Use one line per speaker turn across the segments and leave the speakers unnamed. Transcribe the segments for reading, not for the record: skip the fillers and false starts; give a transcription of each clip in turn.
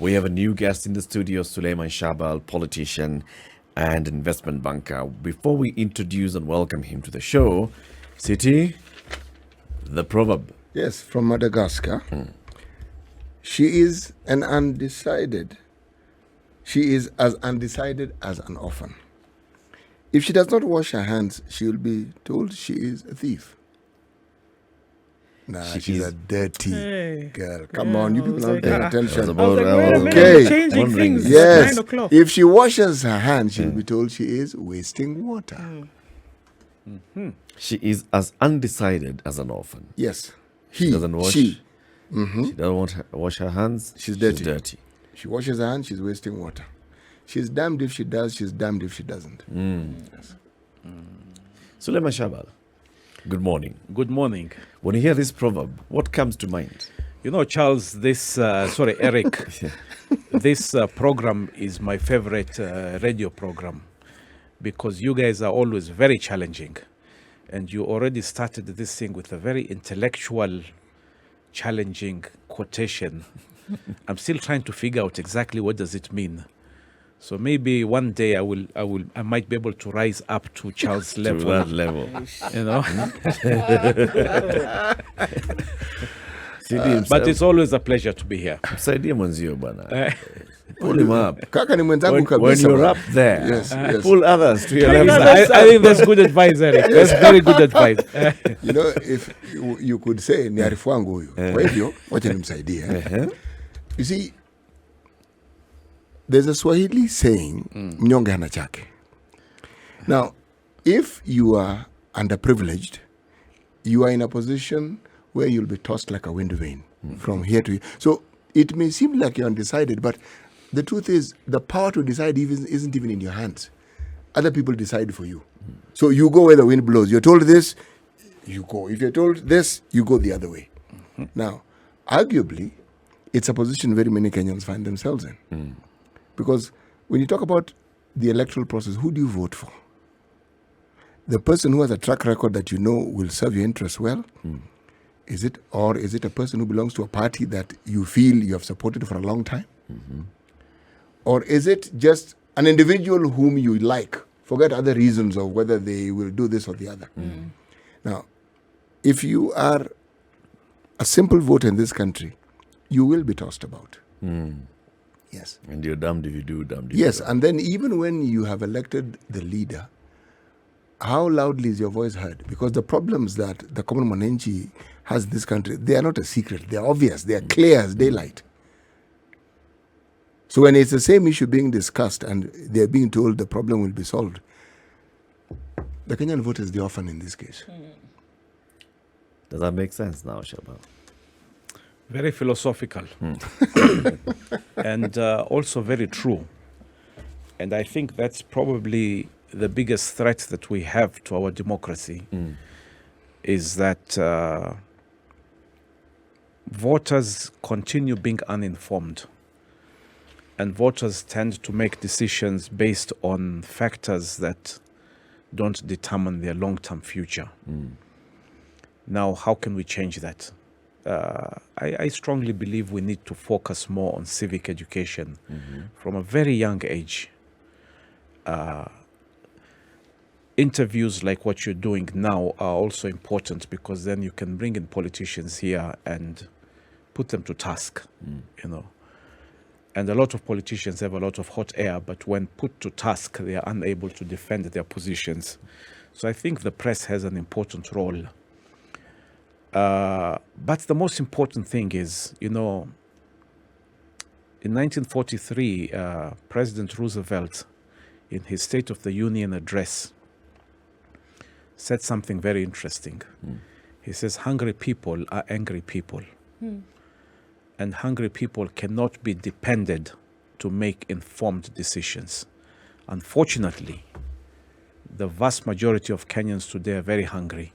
We have a new guest in the studio, SULEIMAN SHAHBAL, politician and investment banker. Before we introduce and welcome him to the show, Siti, the proverb.
Yes, from Madagascar. She is an undecided. She is as undecided as an orphan. If she does not wash her hands, she will be told she is a thief. Nah, she's a dirty girl. Come on, you people aren't paying attention.
Changing things.
Yes.
9 o'clock.
If she washes her hands, she will be told she is wasting water.
She is as undecided as an orphan.
Yes.
She doesn't wash.
She
doesn't wash her hands.
She's dirty. She washes her hands, she's wasting water. She's damned if she does, she's damned if she doesn't. Yes.
SULEIMAN SHAHBAL, good morning.
Good morning.
When you hear this proverb, what comes to mind?
You know, Charles, Eric, this program is my favorite radio program because you guys are always very challenging. And you already started this thing with a very intellectual, challenging quotation. I'm still trying to figure out exactly what does it mean. So maybe one day I might be able to rise up to Charles' level.
To that level.
You know?
But
it's always a pleasure to be here.
Msaidie mwenzio bwana. Pull him up.
Kaka ni mwenzangu
When
kabisa.
you're up there,
Yes.
pull others to your left.
I think that's good advice, Eric. That's very good advice.
You know, if you could say ni arifu wangu huyu. Kwa hivyo, wacha nimsaidie. You see, there's a Swahili saying, mnyonge hana chake. Now, if you are underprivileged, you are in a position where you'll be tossed like a wind vane from here to here. So it may seem like you're undecided, but the truth is the power to decide isn't even in your hands. Other people decide for you. So you go where the wind blows. You're told this, you go. If you're told this, you go the other way. Now, arguably, it's a position very many Kenyans find themselves in. Because when you talk about the electoral process, who do you vote for? The person who has a track record that you know will serve your interests well? Is it a person who belongs to a party that you feel you have supported for a long time? Or is it just an individual whom you like? Forget other reasons of whether they will do this or the other. Now, if you are a simple voter in this country, you will be tossed about. Yes.
And you're damned if you do, damned if you
Yes,
don't.
and then even when you have elected the leader, how loudly is your voice heard? Because the problems that the common mwananchi has in this country, they are not a secret. They are obvious. They are clear as daylight. So when it's the same issue being discussed and they're being told the problem will be solved, the Kenyan voter is the orphan in this case.
Does that make sense now, SHAHBAL?
Very philosophical. And also very true. And I think that's probably the biggest threat that we have to our democracy is that voters continue being uninformed. And voters tend to make decisions based on factors that don't determine their long-term future. Now, how can we change that? I strongly believe we need to focus more on civic education from a very young age. Interviews like what you're doing now are also important because then you can bring in politicians here and put them to task, you know. And a lot of politicians have a lot of hot air, but when put to task, they are unable to defend their positions. So I think the press has an important role. But the most important thing is, you know, in 1943, President Roosevelt, in his State of the Union address, said something very interesting. He says, hungry people are angry people. And hungry people cannot be depended to make informed decisions. Unfortunately, the vast majority of Kenyans today are very hungry.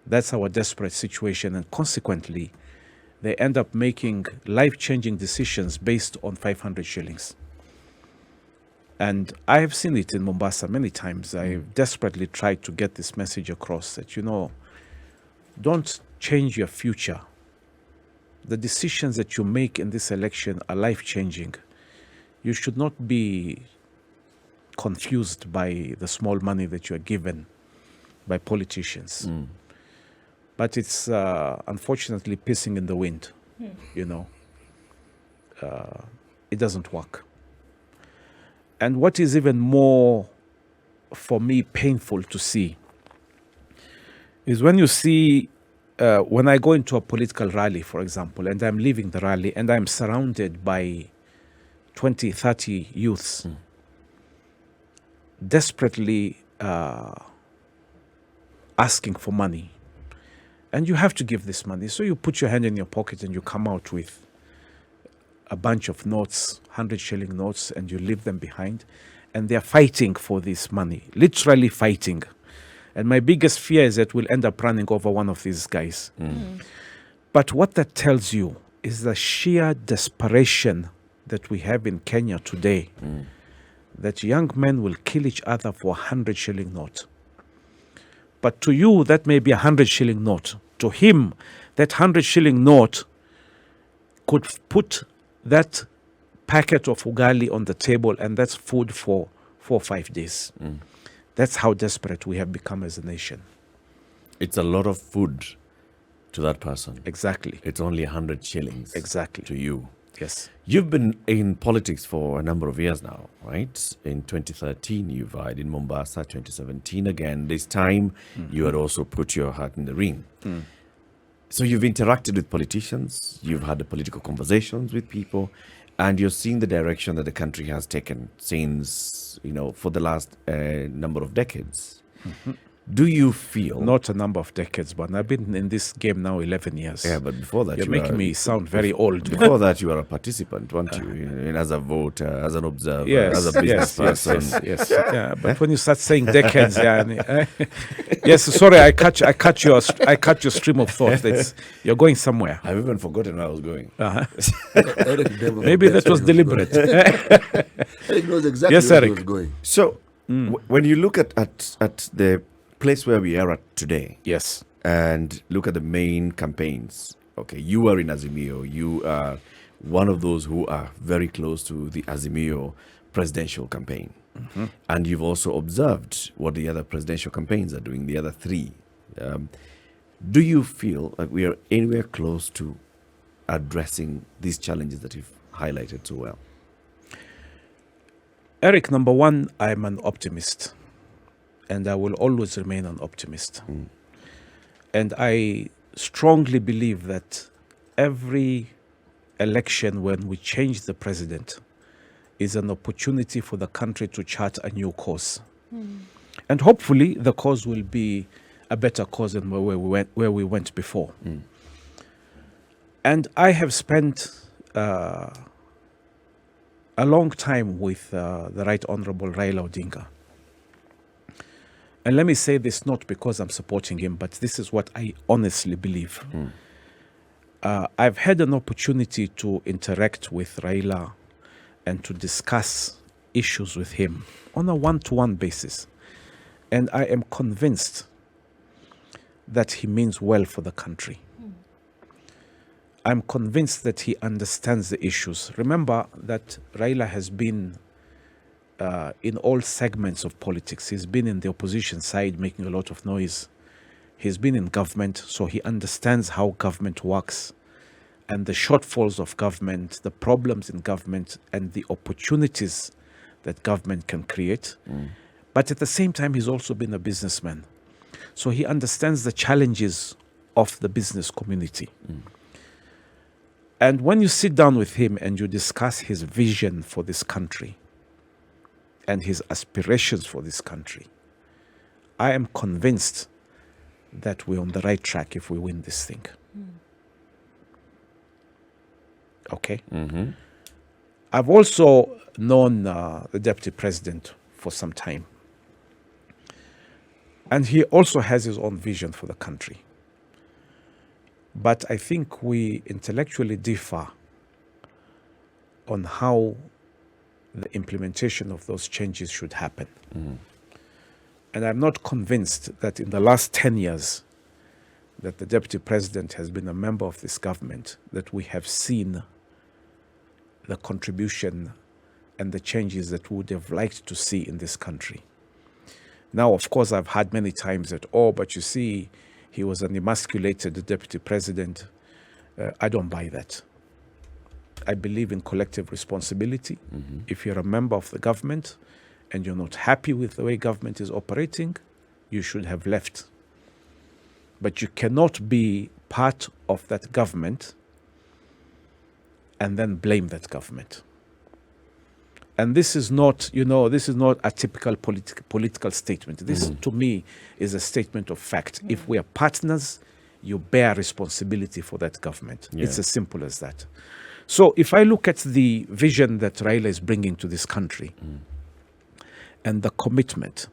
That's our desperate situation, and consequently, they end up making life-changing decisions based on 500 shillings. And I have seen it in Mombasa many times. I've desperately tried to get this message across that, you know, don't change your future the decisions that you make in this election are life-changing, you should not be confused by the small money that you are given by politicians. But it's unfortunately pissing in the wind, you know. It doesn't work. And what is even more, for me, painful to see is when you see, when I go into a political rally, for example, and I'm leaving the rally and I'm surrounded by 20, 30 youths desperately asking for money. And you have to give this money. So you put your hand in your pocket and you come out with a bunch of notes, 100 shilling notes, and you leave them behind. And they're fighting for this money, literally fighting. And my biggest fear is that we'll end up running over one of these guys. But what that tells you is the sheer desperation that we have in Kenya today, that young men will kill each other for 100 shilling note. But to you, that may be 100 shilling note. To him, that 100 shilling note could put that packet of ugali on the table, and that's food for 4 or 5 days. That's how desperate we have become as a nation.
It's a lot of food to that person.
Exactly.
It's only 100 shillings
Exactly.
to you.
Yes.
You've been in politics for a number of years now, right? In 2013, you vied in Mombasa, 2017 again. This time, you had also put your heart in the ring. So you've interacted with politicians, you've had the political conversations with people, and you're seeing the direction that the country has taken since, you know, for the last number of decades. Do you feel...
Not a number of decades, but I've been in this game now 11 years.
Yeah, but before that...
You're making me sound very old.
Before that, you were a participant, weren't you? As a voter, as an observer, as a business person.
Yes. Yeah, but when you start saying decades, yes. Sorry, I cut your stream of thought. You're going somewhere.
I've even forgotten where I was going.
Maybe that was deliberate.
Eric knows exactly
Yes,
where he
Eric.
was going.
So, when you look at the place where we are at today,
Yes.
and look at the main campaigns. Okay, you are in Azimio. You are one of those who are very close to the Azimio presidential campaign. And you've also observed what the other presidential campaigns are doing, the other three. Do you feel like we are anywhere close to addressing these challenges that you've highlighted so well?
Eric, number one, I'm an optimist. And I will always remain an optimist. And I strongly believe that every election when we change the president is an opportunity for the country to chart a new course. And hopefully the course will be a better course than where we went before. And I have spent a long time with the Right Honorable Raila Odinga. And let me say this not because I'm supporting him, but this is what I honestly believe. I've had an opportunity to interact with Raila and to discuss issues with him on a one-to-one basis. And I am convinced that he means well for the country. I'm convinced that he understands the issues. Remember that Raila has been in all segments of politics. He's been in the opposition side making a lot of noise. He's been in government, so he understands how government works and the shortfalls of government, the problems in government, and the opportunities that government can create. But at the same time, he's also been a businessman. So he understands the challenges of the business community. And when you sit down with him and you discuss his vision for this country, and his aspirations for this country, I am convinced that we're on the right track if we win this thing. Okay? I've also known the Deputy President for some time. And he also has his own vision for the country. But I think we intellectually differ on how the implementation of those changes should happen. And I'm not convinced that in the last 10 years, that the Deputy President has been a member of this government, that we have seen the contribution and the changes that we would have liked to see in this country. Now, of course, I've heard many times that, but you see, he was an emasculated Deputy President. I don't buy that. I believe in collective responsibility. If you're a member of the government and you're not happy with the way government is operating, you should have left. But you cannot be part of that government and then blame that government. And this is not, this is not a typical political statement. This, to me, is a statement of fact. If we are partners, you bear responsibility for that government.
Yeah.
It's as simple as that. So if I look at the vision that Raila is bringing to this country and the commitment,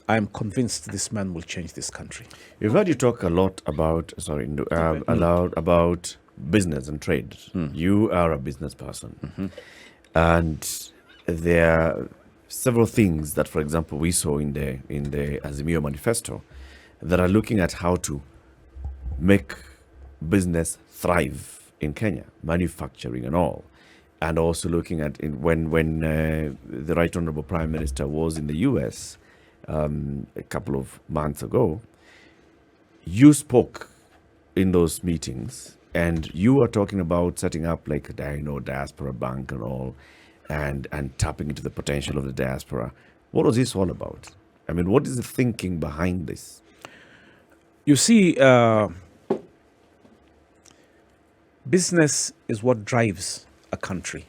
I'm convinced this man will change this country.
We've heard you talk a lot about, about business and trade. You are a business person. And there are several things that, for example, we saw in the Azimio manifesto that are looking at how to make business thrive in Kenya, manufacturing and all. And also looking at when the Right Honorable Prime Minister was in the US a couple of months ago, you spoke in those meetings and you were talking about setting up like a diaspora bank and all, and tapping into the potential of the diaspora. What was this all about? I mean, what is the thinking behind this?
You see, business is what drives a country.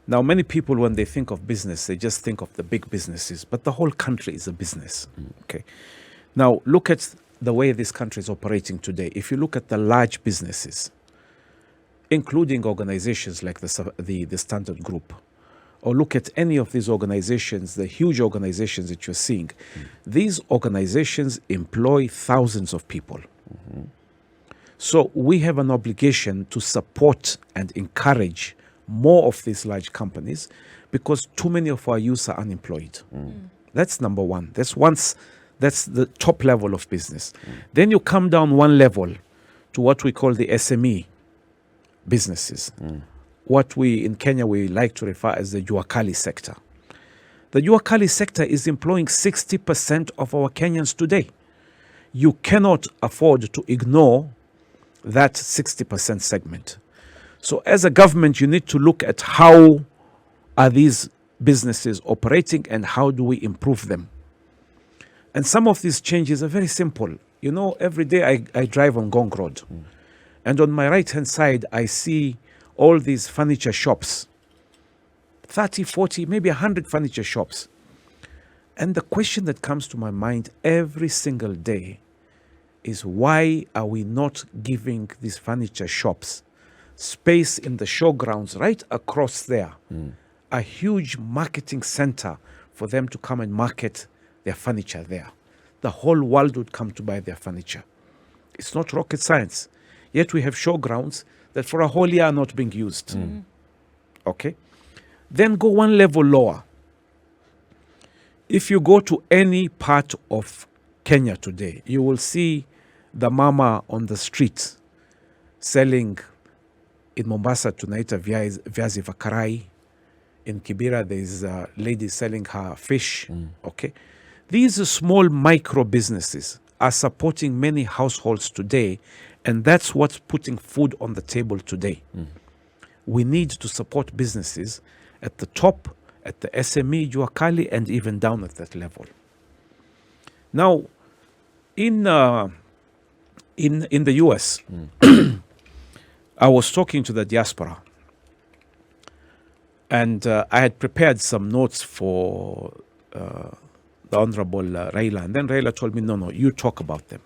Now, many people, when they think of business, they just think of the big businesses, but the whole country is a business. Okay. Now, look at the way this country is operating today. If you look at the large businesses, including organizations like the Standard Group, or look at any of these organizations, the huge organizations that you're seeing, these organizations employ thousands of people. So we have an obligation to support and encourage more of these large companies because too many of our youth are unemployed. That's number one. That's the top level of business. Then you come down one level to what we call the SME businesses. What we in Kenya we like to refer as the Juakali sector. The Juakali sector is employing 60% of our Kenyans today. You cannot afford to ignore that 60% segment. So as a government, you need to look at how are these businesses operating and how do we improve them. And some of these changes are very simple. Every day I drive on Gong Road. And on my right-hand side, I see all these furniture shops. 30, 40, maybe 100 furniture shops. And the question that comes to my mind every single day is why are we not giving these furniture shops space in the showgrounds right across there, a huge marketing center for them to come and market their furniture there. The whole world would come to buy their furniture. It's not rocket science. Yet we have showgrounds that for a whole year are not being used. Okay? Then go one level lower. If you go to any part of Kenya today, you will see the mama on the street selling. In Mombasa, tunaita viazi vakarai. In Kibera, there is a lady selling her fish. Okay, these small micro businesses are supporting many households today, and that's what's putting food on the table today. We need to support businesses at the top, at the SME, Juakali, and even down at that level. Now, in the US, I was talking to the diaspora, and I had prepared some notes for the Honorable Raila, and then Raila told me, no, you talk about them.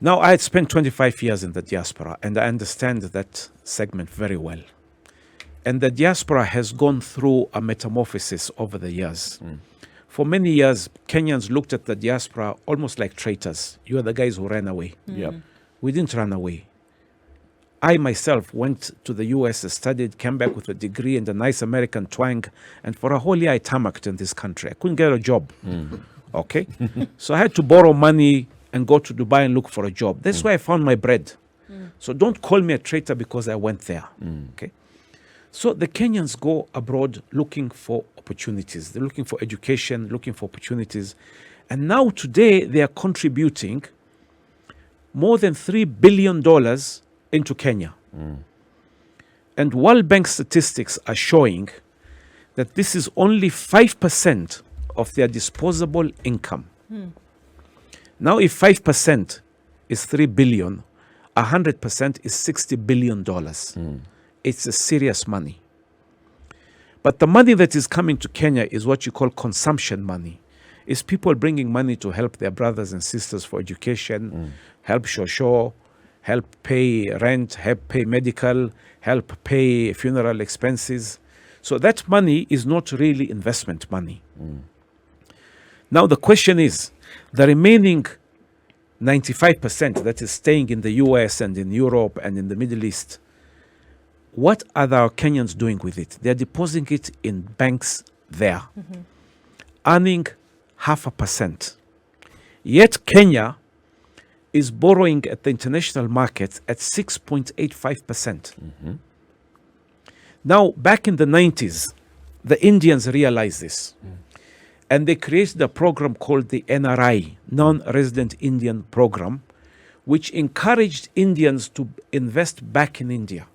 Now, I had spent 25 years in the diaspora, and I understand that segment very well. And the diaspora has gone through a metamorphosis over the years. For many years, Kenyans looked at the diaspora almost like traitors. You are the guys who ran away. We didn't run away. I myself went to the US, studied, came back with a degree and a nice American twang, and for a whole year I tarmacked in this country. I couldn't get a job. Okay? So I had to borrow money and go to Dubai and look for a job. That's where I found my bread. So don't call me a traitor because I went there. Okay? So the Kenyans go abroad looking for opportunities. They're looking for education, looking for opportunities. And now today they are contributing more than $3 billion into Kenya. And World Bank statistics are showing that this is only 5% of their disposable income. Now, if 5% is 3 billion, 100% is $60 billion. It's a serious money. But the money that is coming to Kenya is what you call consumption money. It's people bringing money to help their brothers and sisters for education, help shosho, help pay rent, help pay medical, help pay funeral expenses. So that money is not really investment money. Now the question is, the remaining 95% that is staying in the US and in Europe and in the Middle East, what are our Kenyans doing with it? They're depositing it in banks there, earning 0.5%. Yet Kenya is borrowing at the international market at 6.85%. Now, back in the 90s, the Indians realized this. And they created a program called the NRI, Non-Resident Indian Program, which encouraged Indians to invest back in India.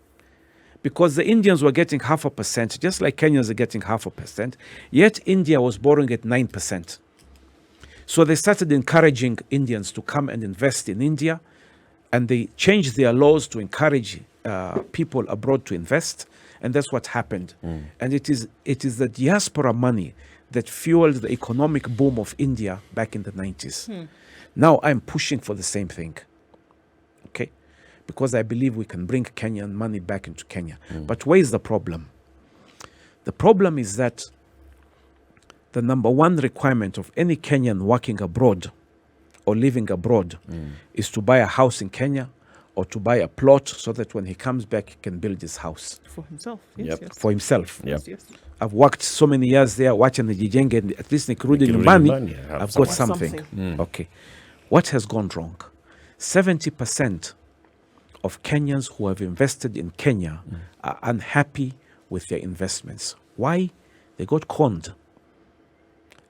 Because the Indians were getting 0.5%, just like Kenyans are getting 0.5%, yet India was borrowing at 9%. So they started encouraging Indians to come and invest in India, and they changed their laws to encourage people abroad to invest, and that's what happened. And it is the diaspora money that fueled the economic boom of India back in the 90s. Now I'm pushing for the same thing, okay? Because I believe we can bring Kenyan money back into Kenya. But where is the problem? The problem is that the number one requirement of any Kenyan working abroad or living abroad is to buy a house in Kenya or to buy a plot so that when he comes back, he can build his house.
For himself.
For himself.
Yep.
Yes.
I've worked so many years there watching the Jijenge, at least nikirudi nyumbani, I've got something. Okay. What has gone wrong? 70% of Kenyans who have invested in Kenya are unhappy with their investments. Why? They got conned.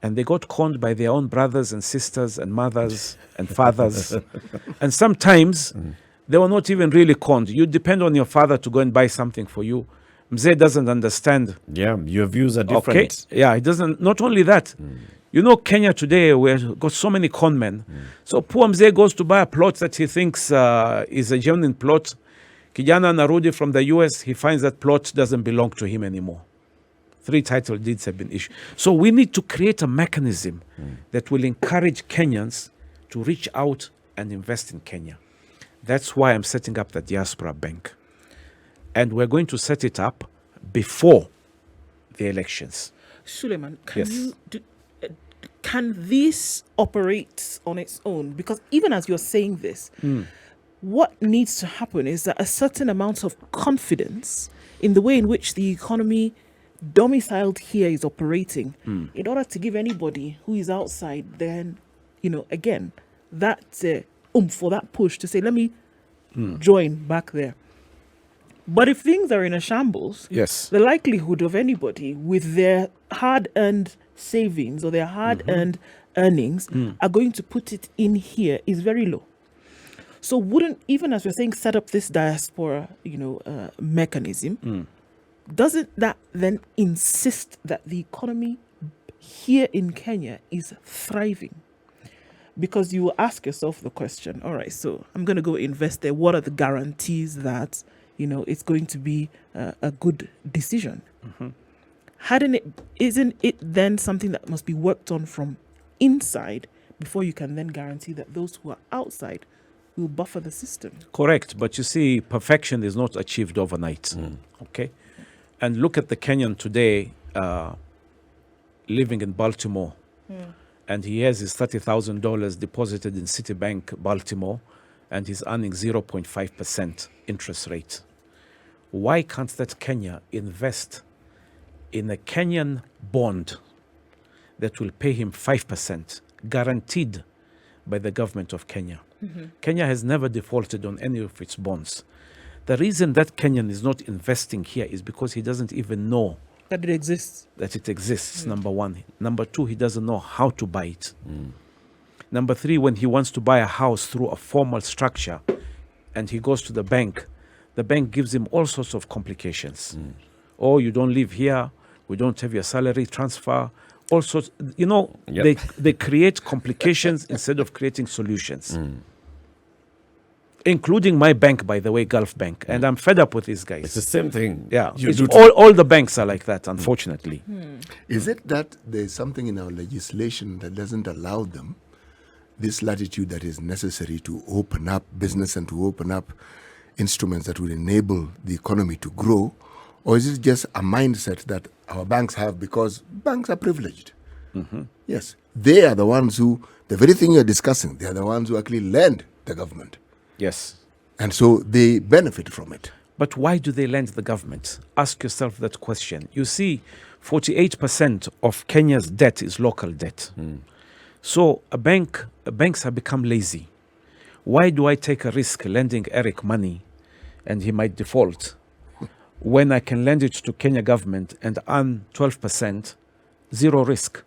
And they got conned by their own brothers and sisters and mothers and fathers. And sometimes they were not even really conned. You depend on your father to go and buy something for you. Mzee doesn't understand.
Yeah, your views are different.
Okay. Yeah, he doesn't. Not only that, you know, Kenya today, we've got so many con men. So poor Mzee goes to buy a plot that he thinks is a genuine plot. Kijana narudi from the US, he finds that plot doesn't belong to him anymore. 3 title deeds have been issued. So we need to create a mechanism that will encourage Kenyans to reach out and invest in Kenya. That's why I'm setting up the Diaspora Bank. And we're going to set it up before the elections.
SULEIMAN,
Yes.
Can this operate on its own? Because even as you're saying this, what needs to happen is that a certain amount of confidence in the way in which the economy domiciled here is operating, in order to give anybody who is outside, then, you know, again, that for that push to say, let me join back there. But if things are in a shambles,
Yes.
the likelihood of anybody with their hard-earned savings or their hard-earned earnings are going to put it in here is very low. So wouldn't, even as we're saying, set up this diaspora, mechanism, doesn't that then insist that the economy here in Kenya is thriving? Because you will ask yourself the question, all right, so I'm going to go invest there. What are the guarantees that, it's going to be a good decision? Isn't it then something that must be worked on from inside before you can then guarantee that those who are outside will buffer the system?
Correct. But you see, perfection is not achieved overnight. Okay? And look at the Kenyan today living in Baltimore. And he has his $30,000 deposited in Citibank, Baltimore, and he's earning 0.5% interest rate. Why can't that Kenya invest in a Kenyan bond that will pay him 5% guaranteed by the government of Kenya. Kenya has never defaulted on any of its bonds. The reason that Kenyan is not investing here is because he doesn't even know
That it exists.
that it exists, number one. Number two, he doesn't know how to buy it. Number three, when he wants to buy a house through a formal structure and he goes to the bank gives him all sorts of complications. Oh, you don't live here, we don't have your salary transfer, all sorts,
Yep.
they create complications instead of creating solutions. Including my bank, by the way, Gulf Bank. And I'm fed up with these guys.
It's the same thing.
Yeah,
You
it's
do
all the banks are like that, unfortunately.
Is it that there's something in our legislation that doesn't allow them this latitude that is necessary to open up business and to open up instruments that will enable the economy to grow? Or is it just a mindset that our banks have because banks are privileged? Yes, they are the ones who, the very thing you're discussing, they are the ones who actually lend the government.
Yes.
And so they benefit from it.
But why do they lend the government? Ask yourself that question. You see, 48% of Kenya's debt is local debt. So banks have become lazy. Why do I take a risk lending Eric money and he might default when I can lend it to Kenya government and earn 12%, zero risk?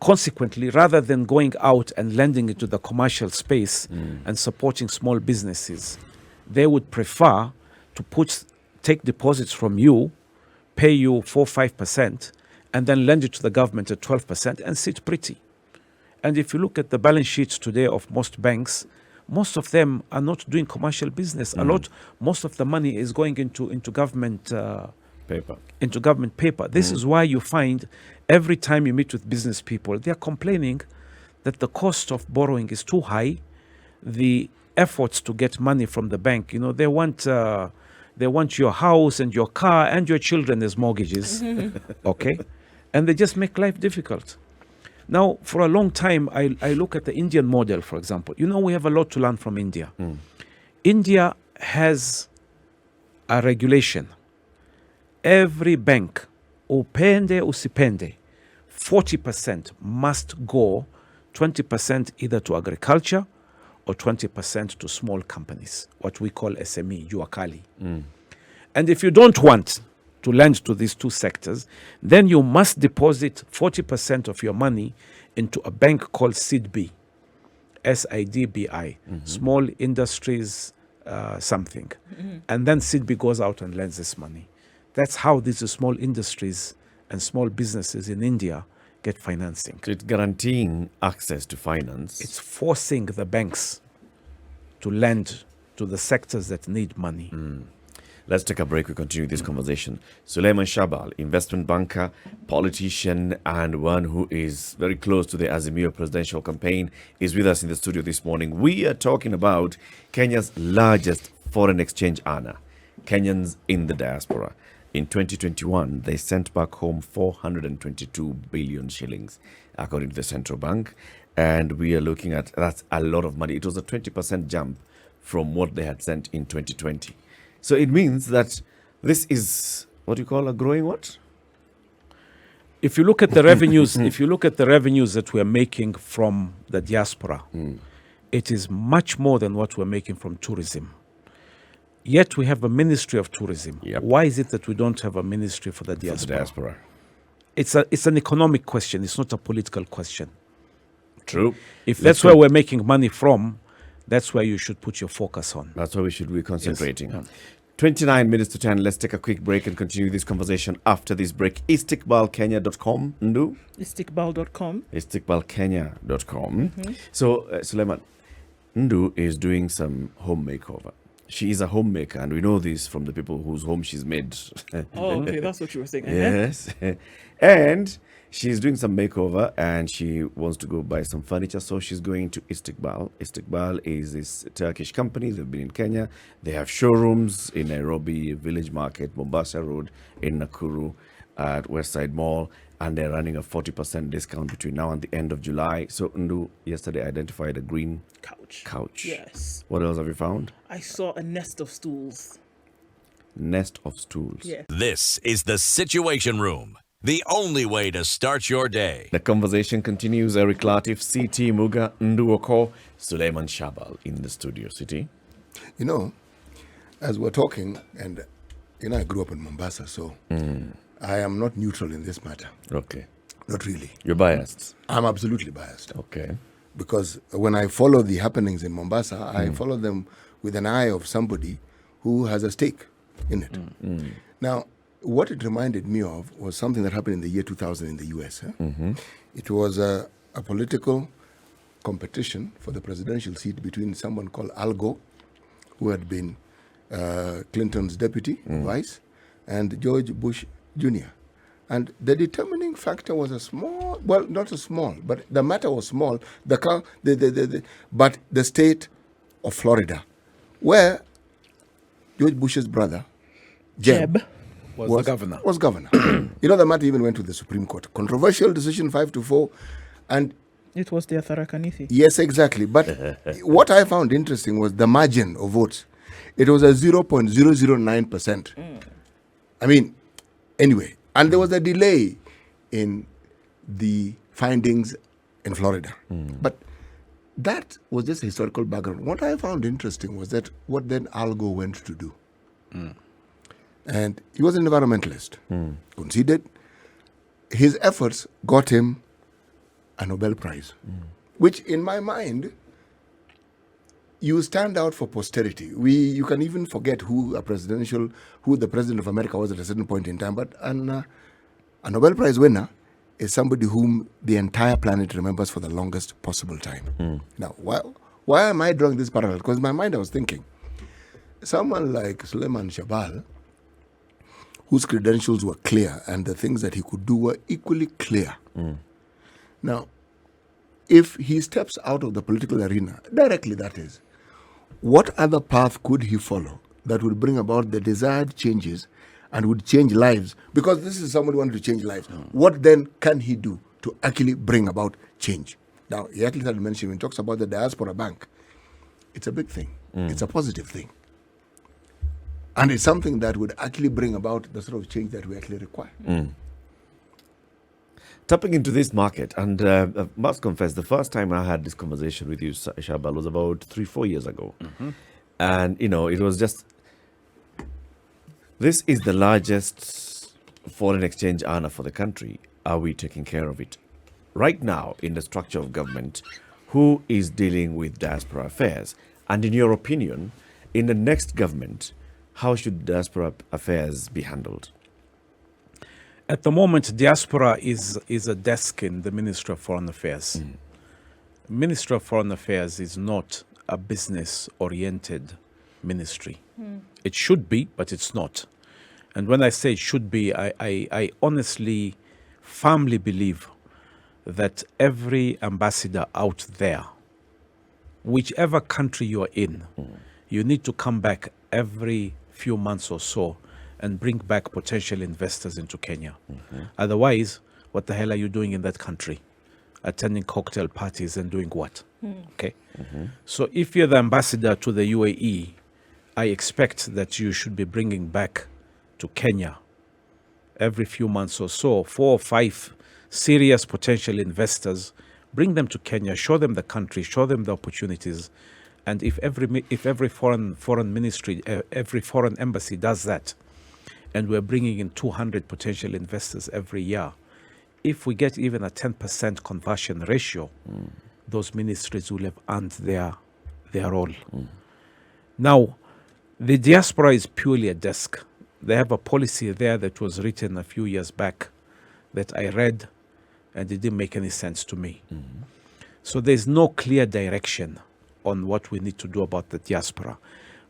Consequently, rather than going out and lending it to the commercial space and supporting small businesses, they would prefer to take deposits from you, pay you 4-5%, and then lend it to the government at 12% and sit pretty. And if you look at the balance sheets today of most banks, most of them are not doing commercial business. Most of the money is going into government paper. This is why you find every time you meet with business people, they are complaining that the cost of borrowing is too high. The efforts to get money from the bank, they want your house and your car and your children as mortgages, okay? And they just make life difficult. Now, for a long time, I look at the Indian model, for example. We have a lot to learn from India. India has a regulation. Every bank, upende usipende, 40% must go, 20% either to agriculture or 20% to small companies, what we call SME, Juakali. And if you don't want to lend to these two sectors, then you must deposit 40% of your money into a bank called SIDBI, SIDBI, Small Industries something. And then SIDBI goes out and lends this money. That's how these small industries and small businesses in India get financing.
So it's guaranteeing access to finance.
It's forcing the banks to lend to the sectors that need money.
Let's take a break. We continue this conversation. SULEIMAN SHAHBAL, investment banker, politician, and one who is very close to the Azimio presidential campaign, is with us in the studio this morning. We are talking about Kenya's largest foreign exchange earner, Kenyans in the diaspora. In 2021, they sent back home 422 billion shillings, according to the central bank. And we are looking at, that's a lot of money. It was a 20% jump from what they had sent in 2020. So it means that this is what you call a growing what?
If you look at the revenues, that we're making from the diaspora, it is much more than what we're making from tourism. Yet we have a ministry of tourism.
Yep.
Why is it that we don't have a ministry for the diaspora?
For the diaspora.
It's an economic question. It's not a political question.
True.
If that's where we're making money from, that's where you should put your focus on.
That's where we should be concentrating.
Yes.
29 minutes to 10. Let's take a quick break and continue this conversation after this break. Istikbalkenya.com, Ndu?
Istikbal.com.
Istikbalkenya.com. So, SULEIMAN, Ndu is doing some home makeover. She is a homemaker, and we know this from the people whose home she's made.
Oh, okay, that's what you were saying.
Yes. And she's doing some makeover, and she wants to go buy some furniture, so she's going to Istikbal. Istikbal is this Turkish company. They've been in Kenya. They have showrooms in Nairobi, Village Market, Mombasa Road, in Nakuru, at Westside Mall, and they're running a 40% discount between now and the end of July. So Ndu yesterday identified a green couch.
Yes.
What else have you found?
I saw a nest of stools.
Nest of stools.
Yes.
This is The Situation Room the only way to start your day.
The conversation continues. Eric Latif, CT Muga Nduoko, SULEIMAN SHAHBAL in the studio city.
You know, as we're talking, and I grew up in Mombasa, so I am not neutral in this matter.
Okay.
Not really.
You're biased.
I'm absolutely biased.
Okay.
Because when I follow the happenings in Mombasa, I follow them with an eye of somebody who has a stake in it. Now, what it reminded me of was something that happened in the year 2000 in the US. It was a political competition for the presidential seat between someone called Al Gore, who had been Clinton's deputy, vice, and George Bush Jr. And the determining factor was a small, well, not a small, but the matter was small, but the state of Florida, where George Bush's brother, Jeb,
Was the governor.
Was governor. The matter even went to the Supreme Court. Controversial decision 5-4. And
It was the Tharakanithi.
yes, exactly. But what I found interesting was the margin of votes. It was a 0.009%. I mean, anyway. And there was a delay in the findings in Florida. But that was just historical background. What I found interesting was that what then Al Gore went to do. And he was an environmentalist, conceded. His efforts got him a Nobel Prize, which in my mind, you stand out for posterity. You can even forget who the president of America was at a certain point in time, but a Nobel Prize winner is somebody whom the entire planet remembers for the longest possible time. Now, why am I drawing this parallel? Because in my mind I was thinking, someone like SULEIMAN SHAHBAL, whose credentials were clear and the things that he could do were equally clear. Now, if he steps out of the political arena, directly that is, what other path could he follow that would bring about the desired changes and would change lives? Because this is somebody who wanted to change lives. What then can he do to actually bring about change? Now, he actually started mentioning, when he talks about the Diaspora Bank, it's a big thing. It's a positive thing. And it's something that would actually bring about the sort of change that we actually require.
Tapping into this market, and I must confess, the first time I had this conversation with you, SHAHBAL, was about 3-4 years ago. And, it was just, this is the largest foreign exchange earner for the country. Are we taking care of it? Right now, in the structure of government, who is dealing with diaspora affairs? And in your opinion, in the next government, how should diaspora affairs be handled?
At the moment, diaspora is a desk in the Ministry of Foreign Affairs. Ministry of Foreign Affairs is not a business-oriented ministry. It should be, but it's not. And when I say it should be, I honestly, firmly believe that every ambassador out there, whichever country you are in, you need to come back every few months or so and bring back potential investors into Kenya. Otherwise, what the hell are you doing in that country? Attending cocktail parties and doing what? Okay. So if you're the ambassador to the UAE, I expect that you should be bringing back to Kenya every few months or so 4 or 5 serious potential investors. Bring them to Kenya, show them the country, show them the opportunities. And if every foreign ministry, every foreign embassy does that, and we're bringing in 200 potential investors every year, if we get even a 10% conversion ratio, those ministries will have earned their role. Now, the diaspora is purely a desk. They have a policy there that was written a few years back that I read, and it didn't make any sense to me. So there's no clear direction on what we need to do about the diaspora.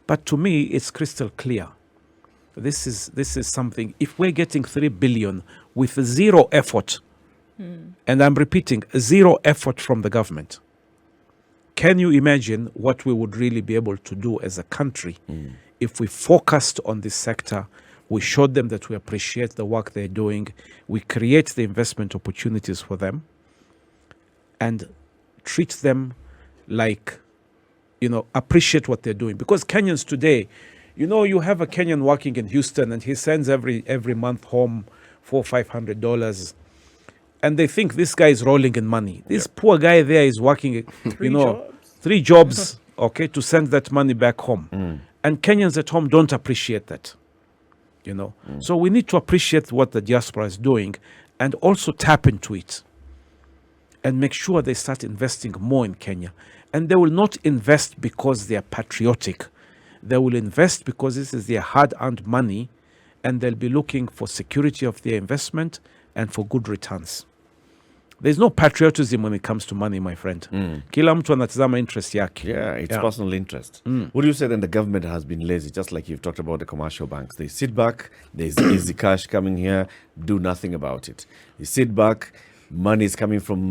But to me, it's crystal clear. This is something, if we're getting 3 billion with zero effort, and I'm repeating, zero effort from the government, can you imagine what we would really be able to do as a country if we focused on this sector, we showed them that we appreciate the work they're doing, we create the investment opportunities for them, and treat them like, appreciate what they're doing. Because Kenyans today, you have a Kenyan working in Houston and he sends every month home $400-500, and they think this guy is rolling in money. This poor guy there is working, three jobs, okay, to send that money back home. And Kenyans at home don't appreciate that, So we need to appreciate what the diaspora is doing and also tap into it and make sure they start investing more in Kenya. And they will not invest because they are patriotic. They will invest because this is their hard-earned money, and they'll be looking for security of their investment and for good returns. There's no patriotism when it comes to money, my friend. Kila mtu anatazama interest yake.
Yeah, it's personal interest. Would you say then the government has been lazy, just like you've talked about the commercial banks? They sit back, there's easy cash coming here, do nothing about it. You sit back, money is coming from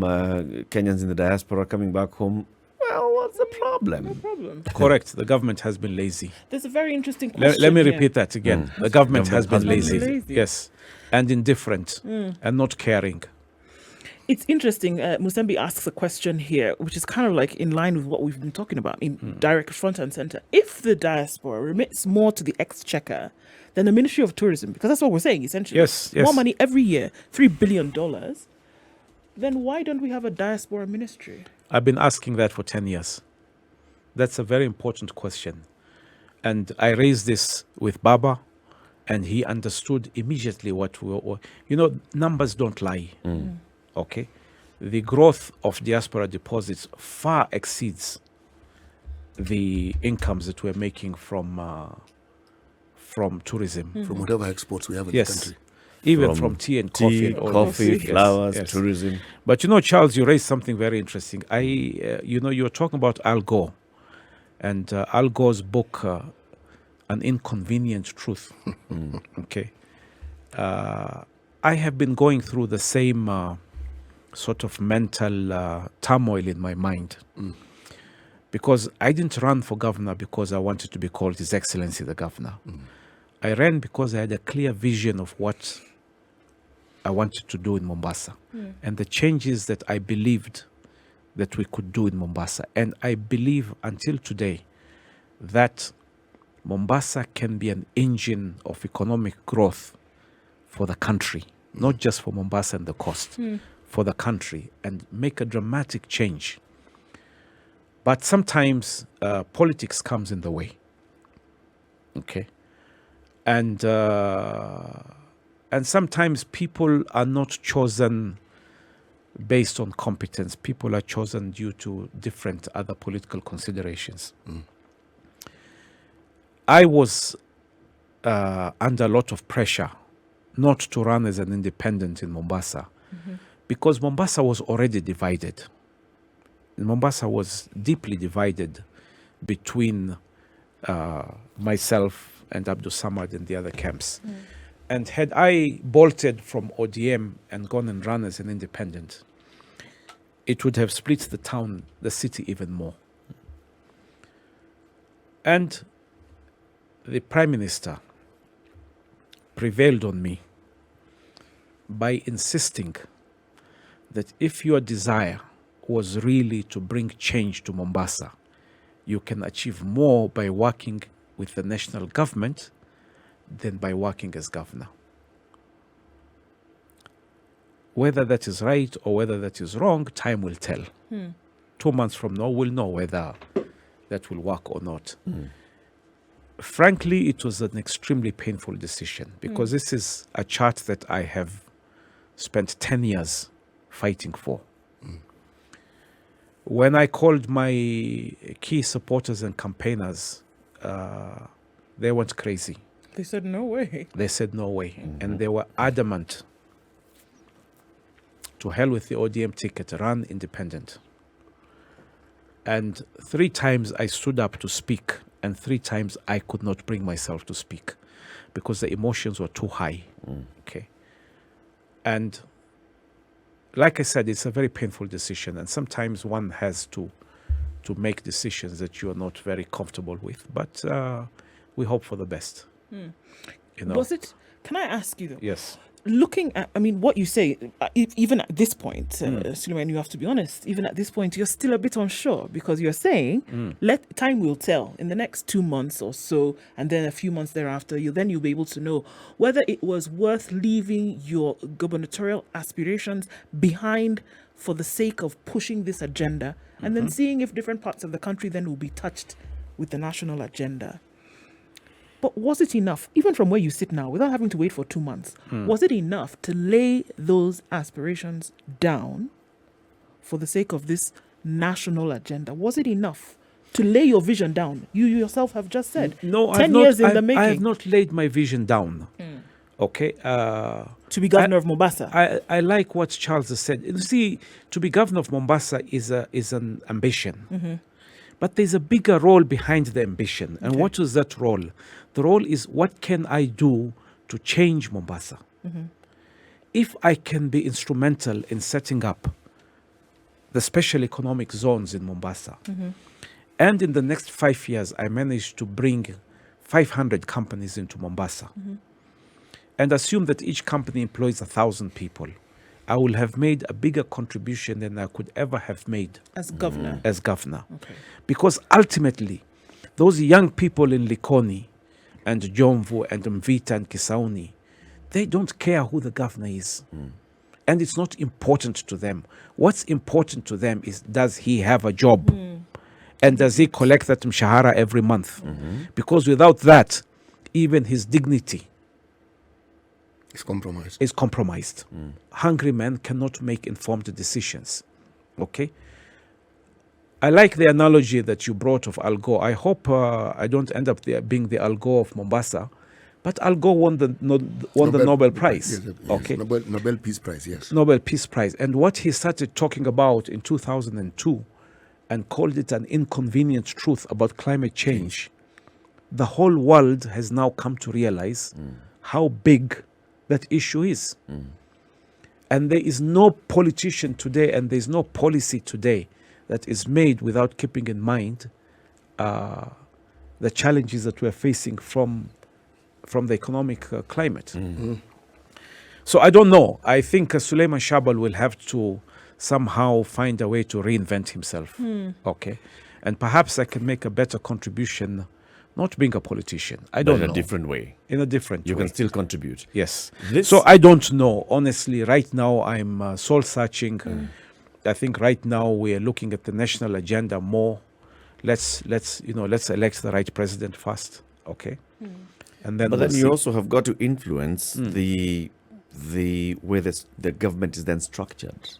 Kenyans in the diaspora coming back home. Well, what's the problem?
No problem.
Correct. The government has been lazy.
There's a very interesting question.
Let me
here.
repeat that again. The government has been lazy.
lazy.
Yes. And indifferent and not caring.
It's interesting. Musembi asks a question here, which is kind of like in line with what we've been talking about in direct front and center. If the diaspora remits more to the exchequer than the Ministry of Tourism, because that's what we're saying essentially,
Yes.
more money every year, $3 billion, then why don't we have a diaspora ministry?
I've been asking that for 10 years. That's a very important question. And I raised this with Baba, and he understood immediately what we were. Numbers don't lie. Okay? The growth of diaspora deposits far exceeds the incomes that we're making from tourism.
From whatever exports we have in the country.
Even from tea and coffee. And all
coffee,
this.
flowers,
Yes.
tourism.
But Charles, you raised something very interesting. You were talking about Al Gore, and Al Gore's book, An Inconvenient Truth. Okay. I have been going through the same sort of mental turmoil in my mind. Because I didn't run for governor because I wanted to be called His Excellency the Governor. I ran because I had a clear vision of what I wanted to do in Mombasa and the changes that I believed that we could do in Mombasa. And I believe until today that Mombasa can be an engine of economic growth for the country, not just for Mombasa and the coast, for the country, and make a dramatic change. But sometimes politics comes in the way. Okay. And sometimes people are not chosen based on competence. People are chosen due to different other political considerations. I was under a lot of pressure not to run as an independent in Mombasa because Mombasa was already divided. Mombasa was deeply divided between myself and Abdul Samad and the other camps. And had I bolted from ODM and gone and run as an independent, it would have split the city even more. And the Prime Minister prevailed on me by insisting that if your desire was really to bring change to Mombasa, you can achieve more by working with the national government than by working as governor. Whether that is right or whether that is wrong, time will tell. 2 months from now, we'll know whether that will work or not. Frankly, it was an extremely painful decision because this is a chart that I have spent 10 years fighting for. When I called my key supporters and campaigners, they went crazy.
They said no way.
They said no way. And they were adamant. To hell with the ODM ticket, run independent. And 3 times I stood up to speak, and 3 times I could not bring myself to speak because the emotions were too high. Okay. And like I said, it's a very painful decision, and sometimes one has to make decisions that you are not very comfortable with. But we hope for the best.
Was it? Can I ask you though?
Yes.
looking at, I mean, what you say, even at this point, SULEIMAN, you have to be honest, even at this point, you're still a bit unsure, because you're saying, time will tell in the next 2 months or so, and then a few months thereafter, you'll be able to know whether it was worth leaving your gubernatorial aspirations behind for the sake of pushing this agenda, and then seeing if different parts of the country then will be touched with the national agenda. But was it enough, even from where you sit now, without having to wait for 2 months, was it enough to lay those aspirations down for the sake of this national agenda? Was it enough to lay your vision down? You yourself have just said,
No,
10 years in the making.
I have not laid my vision down. Okay.
To be governor of Mombasa.
I like what Charles has said. You see, to be governor of Mombasa is an ambition. But there's a bigger role behind the ambition. And what is that role? The role is, what can I do to change Mombasa? If I can be instrumental in setting up the special economic zones in Mombasa, and in the next 5 years, I manage to bring 500 companies into Mombasa, and assume that each company employs 1,000 people, I will have made a bigger contribution than I could ever have made
As governor.
Okay. Because ultimately, those young people in Likoni and Jomvu and Mvita and Kisauni, they don't care who the governor is. And it's not important to them. What's important to them is, does he have a job? And does he collect that mshahara every month? Because without that, even his dignity is compromised. Hungry men cannot make informed decisions. Okay? I like the analogy that you brought of Al Gore. I hope I don't end up being the Al Gore of Mombasa, but Al Gore won the Nobel Prize.
Yes,
okay?
Nobel Peace Prize, yes.
Nobel Peace Prize. And what he started talking about in 2002 and called it an inconvenient truth about climate change, the whole world has now come to realize how big that issue is. And there is no politician today, and there is no policy today that is made without keeping in mind the challenges that we're facing from the economic climate. So I don't know. I think SULEIMAN SHAHBAL will have to somehow find a way to reinvent himself. Okay. And perhaps I can make a better contribution, not being a politician. I don't know.
In a different way.
In a different way.
You can still contribute.
Yes. So I don't know. Honestly, right now I'm soul searching. I think right now we are looking at the national agenda more. Let's elect the right president first. Okay. And then
But then you also have got to influence the way the government is then structured,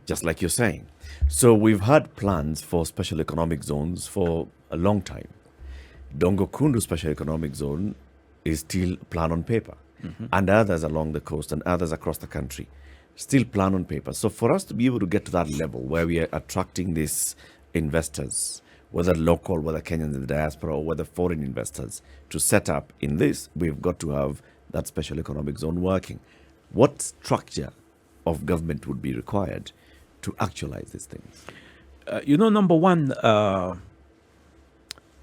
just like you're saying. So we've had plans for special economic zones for a long time. Dongo Kundu Special Economic Zone is still plan on paper, and others along the coast and others across the country, still plan on paper. So for us to be able to get to that level where we are attracting these investors, whether local, whether Kenyans in the diaspora, or whether foreign investors, to set up in this, we've got to have that special economic zone working. What structure of government would be required to actualize these things?
Number one,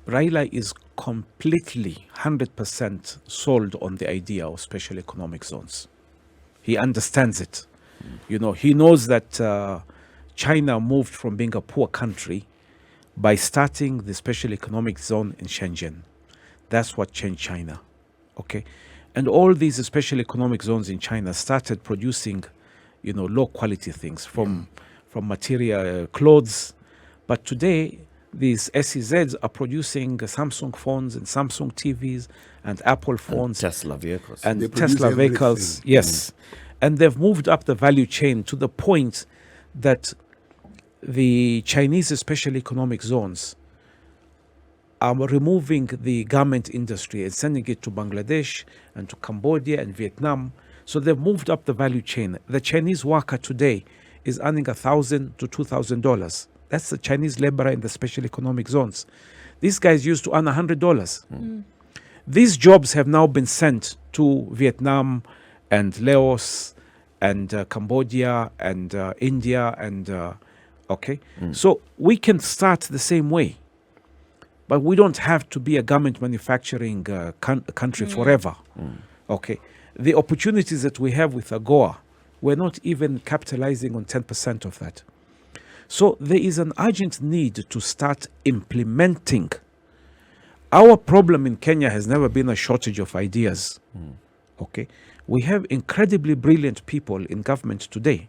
Raila is completely 100% sold on the idea of special economic zones. He understands it. He knows that China moved from being a poor country by starting the special economic zone in Shenzhen. That's what changed China. Okay. And all these special economic zones in China started producing, low quality things from material, clothes. But today, these SEZs are producing Samsung phones and Samsung TVs and Apple phones.
And Tesla vehicles.
And Tesla vehicles, yes. And they've moved up the value chain to the point that the Chinese special economic zones are removing the garment industry and sending it to Bangladesh and to Cambodia and Vietnam. So they've moved up the value chain. The Chinese worker today is earning $1,000 to $2,000. That's the Chinese laborer in the special economic zones. These guys used to earn $100. These jobs have now been sent to Vietnam and Laos and Cambodia and India and So we can start the same way, but we don't have to be a garment manufacturing country forever. Okay. The opportunities that we have with AGOA, we're not even capitalizing on 10% of that. So there is an urgent need to start implementing. Our problem in Kenya has never been a shortage of ideas. Okay, we have incredibly brilliant people in government today.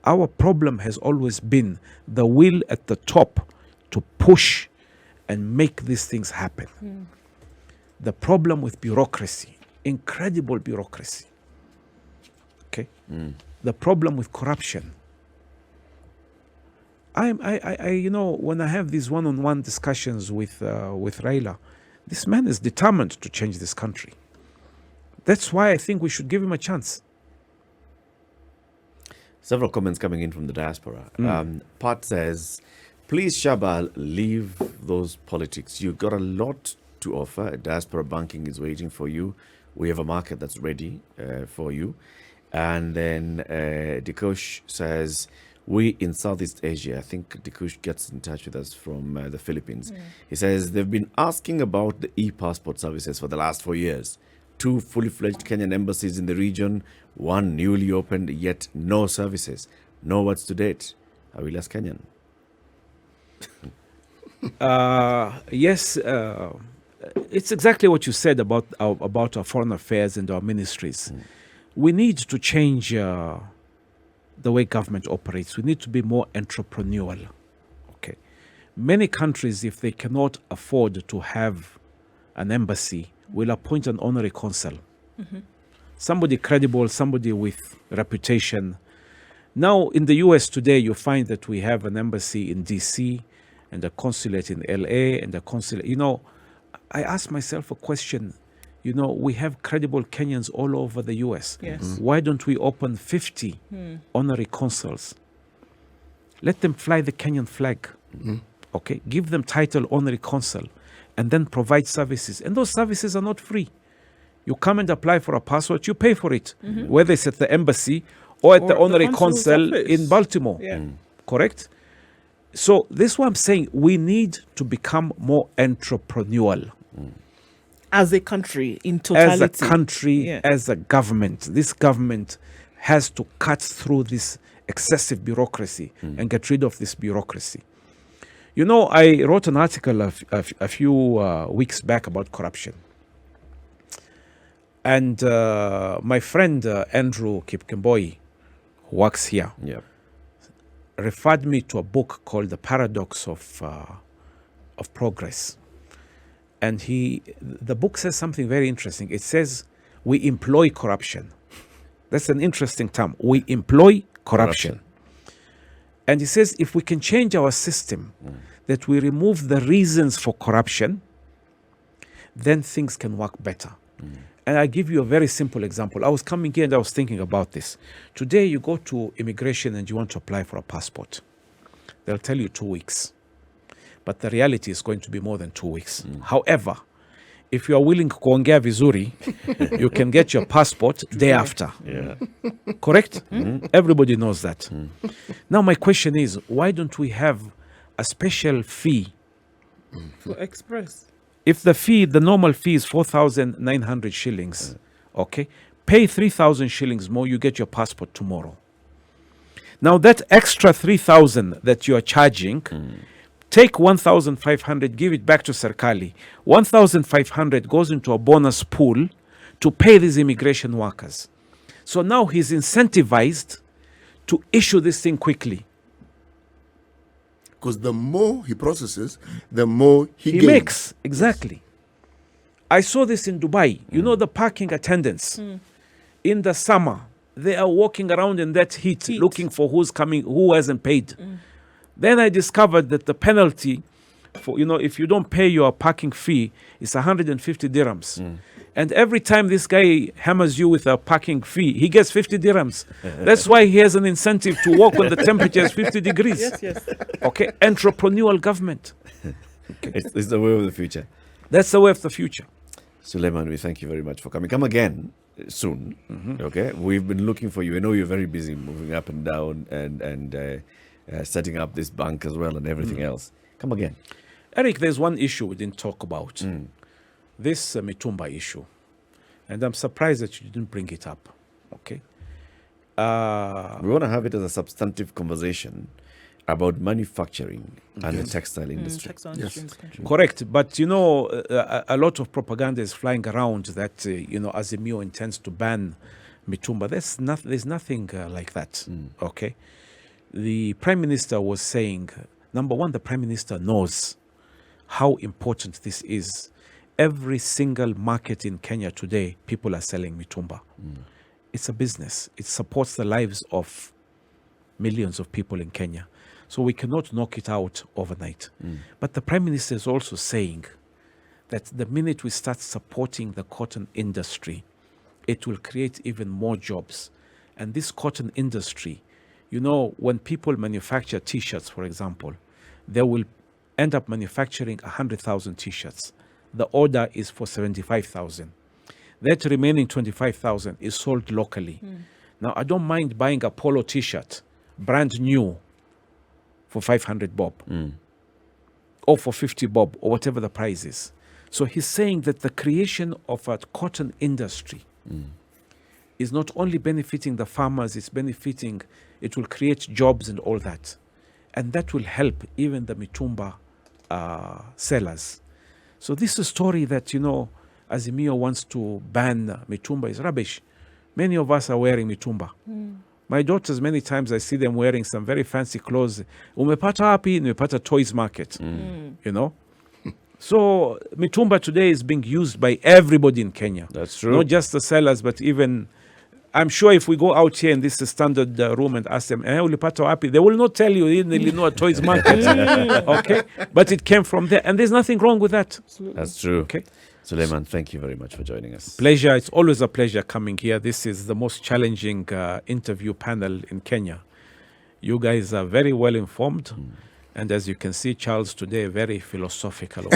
Our problem has always been the will at the top to push and make these things happen. The problem with bureaucracy, incredible bureaucracy. Okay, the problem with corruption. You know, when I have these one-on-one discussions with Raila, this man is determined to change this country. That's why I think we should give him a chance.
Several comments coming in from the diaspora. Pat says, please, SHAHBAL, leave those politics. You've got a lot to offer. Diaspora banking is waiting for you. We have a market that's ready for you. And then Dikush says, we in Southeast Asia, I think Dikush gets in touch with us from the Philippines. He says, they've been asking about the e-passport services for the last 4 years. 2 fully-fledged Kenyan embassies in the region, 1 newly opened, yet no services. No words to date. I will ask Kenyan.
Yes, it's exactly what you said about our foreign affairs and our ministries. We need to change the way government operates. We need to be more entrepreneurial. Okay, many countries, if they cannot afford to have an embassy, will appoint an honorary consul. Somebody credible, somebody with reputation. Now, in the US today, you find that we have an embassy in DC and a consulate in LA and a consulate. You know, I ask myself a question. You know, we have credible Kenyans all over the US.
Yes.
Why don't we open 50 honorary consuls? Let them fly the Kenyan flag. Okay, give them title honorary consul and then provide services. And those services are not free. You come and apply for a passport, you pay for it, whether it's at the embassy or at the honorary consul in Baltimore. Correct? So this is what I'm saying. We need to become more entrepreneurial.
As a country, in totality.
As a country, as a government. This government has to cut through this excessive bureaucracy and get rid of this bureaucracy. You know, I wrote an article a few weeks back about corruption. And my friend Andrew Kipkemboi, who works here, referred me to a book called The Paradox of Progress. And the book says something very interesting. It says, we employ corruption. That's an interesting term. We employ corruption. And he says, if we can change our system, that we remove the reasons for corruption, then things can work better. And I give you a very simple example. I was coming here and I was thinking about this. Today you go to immigration and you want to apply for a passport. They'll tell you 2 weeks. But the reality is going to be more than 2 weeks. However, if you are willing to kuongea vizuri, you can get your passport day after. Correct? Everybody knows that. Now my question is, why don't we have a special fee
For express.
If the normal fee is 4,900 shillings, okay, pay 3,000 shillings more, you get your passport tomorrow. Now that extra 3,000 that you are charging, take 1,500, give it back to Serikali. 1,500 goes into a bonus pool to pay these immigration workers. So now he's incentivized to issue this thing quickly.
Because the more he processes, the more he gains.
Makes. Exactly. I saw this in Dubai. You know the parking attendants. In the summer, they are walking around in that heat. Looking for who's coming, who hasn't paid. Then I discovered that the penalty for, if you don't pay your parking fee, is 150 dirhams. And every time this guy hammers you with a parking fee, he gets 50 dirhams. That's why he has an incentive to walk when the temperature is 50 degrees.
Yes.
Okay, entrepreneurial government.
Okay. It's the way of the future.
That's the way of the future.
SULEIMAN, we thank you very much for coming. Come again soon. Okay, we've been looking for you. I know you're very busy moving up and down and setting up this bank as well and everything else. Come again.
Eric, there's one issue we didn't talk about. This Mithumba issue. And I'm surprised that you didn't bring it up. Okay.
We want to have it as a substantive conversation about manufacturing and the textile industry.
Textile industry in this country.
Correct. But, you know, a lot of propaganda is flying around that, you know, Azimio intends to ban Mithumba. There's nothing like that. Okay. The Prime Minister was saying, number one, the Prime Minister knows how important this is. Every single market in Kenya today, people are selling Mithumba. It's a business. It supports the lives of millions of people in Kenya. So we cannot knock it out overnight. But the Prime Minister is also saying that the minute we start supporting the cotton industry, it will create even more jobs. And this cotton industry, you know, when people manufacture T-shirts, for example, they will end up manufacturing 100,000 T-shirts. The order is for 75,000. That remaining 25,000 is sold locally. Now, I don't mind buying a polo T-shirt, brand new, for 500 bob, or for 50 bob, or whatever the price is. So he's saying that the creation of a cotton industry is not only benefiting the farmers, it will create jobs and all that. And that will help even the Mithumba sellers. So this is a story that, you know, Azimio wants to ban Mithumba is rubbish. Many of us are wearing Mithumba. My daughters, many times I see them wearing some very fancy clothes. Umepata wapi? Nimepata toys market. You know? So Mithumba today is being used by everybody in Kenya.
That's true.
Not just the sellers, but even, I'm sure if we go out here in this standard room and ask them, ulipata wapi? They will not tell you in the Illinois toys market. Okay? But it came from there. And there's nothing wrong with that.
That's true.
Okay?
SULEIMAN, thank you very much for joining us.
Pleasure. It's always a pleasure coming here. This is the most challenging interview panel in Kenya. You guys are very well informed. And as you can see, Charles today, very philosophical.